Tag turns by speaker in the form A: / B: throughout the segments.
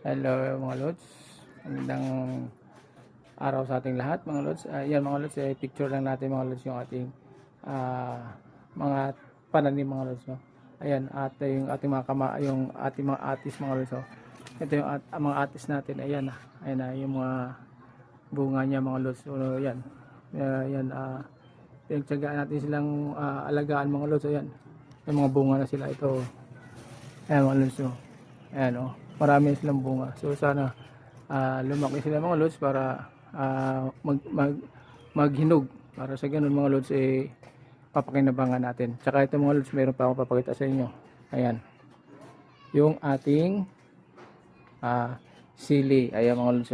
A: Hello mga lods, magandang araw sa ating lahat mga lods. Yan mga lods, picture lang natin mga lods yung ating mga pananim mga lods. No? Ayan, at yung ating yung ating mga atis mga lods. No? Ito yung mga atis natin, ayan ayan yung mga bunga niya mga lods. So, yan, yan, pinagtsagaan natin silang alagaan mga lods. Ayan, yung mga bunga na sila ito. Ayan mga lods. No? Ayan marami silang bunga. So sana lumaki sila mga lods para maghinog. Para sa ganun mga lods papakinabangan natin. Tsaka ito mga lods, meron pa akong papakita sa inyo. Ayan. Yung ating sili. Ayan mga lods.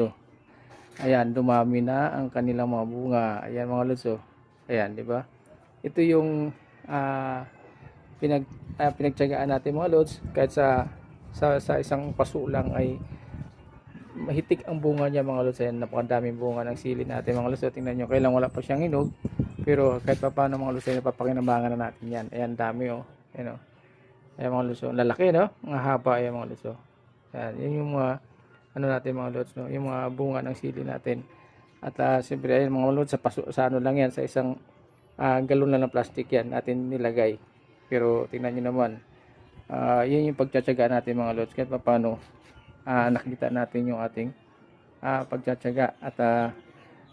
A: Ayan, dumami na ang kanilang mga bunga. Ayan mga lods. Ayan, di ba? Ito yung pinagtiyagaan natin mga lods, kahit sa isang paso lang ay mahitik ang bunga niya mga lods. Ayan, napakadaming bunga ng sili natin mga lods. So, tingnan nyo, kailang wala pa siyang hinog, pero kahit pa paano mga lods ay napapakinabangan na natin yan. Ayan, dami ayan ayan mga lods, lalaki no, mga haba. Ayan mga lods. Ayan, yun yung mga ano natin mga lods, no? Yung mga bunga ng sili natin. At siyempre ayan mga lods, sa ano lang yan, sa isang galon lang ng plastic yan natin nilagay. Pero tingnan nyo naman, yun yung pagtsatsaga natin mga lods, kahit pa paano nakita natin yung ating pagtsatsaga at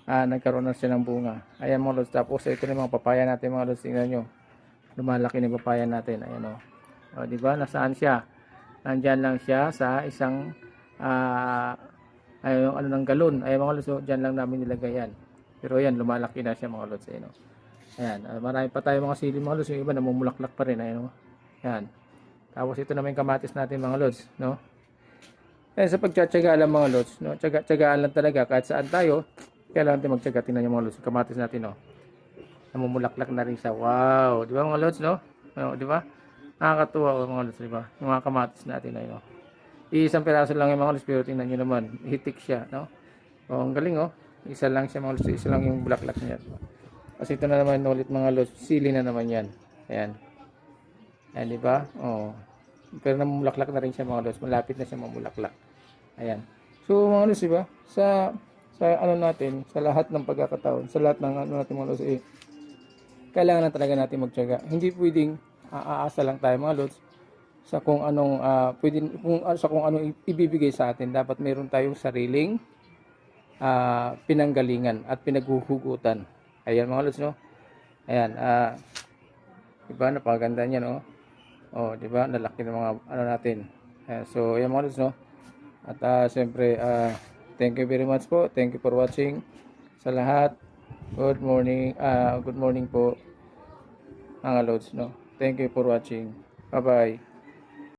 A: nagkaroon na siya ng bunga. Ayan mga lods, tapos ito na mga papaya natin mga lods, tingnan nyo, lumalaki na yung papaya natin. Ayan diba, nasaan siya? Nandyan lang siya sa isang ayun, ano ng galon. Ayan mga lods, dyan lang namin nilagay yan. Pero ayan, lumalaki na siya mga lods. Ayan, marami pa tayo mga sili mga lods, yung iba namumulaklak pa rin. Ayan. Tapos ito naman yung kamatis natin mga lods, no? Ayan, sa pagtsatsaga lang mga lods, no? Tsagaan lang talaga kahit saan tayo. Kailangan natin magtsaga. Tingnan niyo mga lods, yung kamatis natin, no? Namumulaklak na rin siya. Wow, di ba mga lods, no? Di ba? Nakakatuwa mga lods, di ba? Yung mga kamatis natin ay, no? Isang piraso lang yung mga lods, pero tingnan niyo naman, hitik siya, no? Ang galing, isa lang siya mga lods, isa lang yung bulaklak niya. Kasi ito na naman ulit mga lods, sili na naman yan. Ayan. Ayan, di ba? Pero namumulaklak na rin siya mga lods, malapit na siya mamulaklak. Ayan. So mga lods, di ba? Sa ano natin, sa lahat ng pagkakataon, sa lahat ng ano natin mga lods, kailangan na talaga natin magtiyaga. Hindi pwedeng aasa lang tayo mga lods sa kung anong sa kung anong ibibigay sa atin. Dapat meron tayong sariling pinanggalingan at pinaghuhugutan. Ayan mga lods, no? Ayan, diba, napakaganda niya, no? Diba, nalaki ng mga ano natin. So, ayan mga lods, no? At siyempre, thank you very much po. Thank you for watching sa lahat. Good morning po mga lods, no? Thank you for watching. Bye-bye.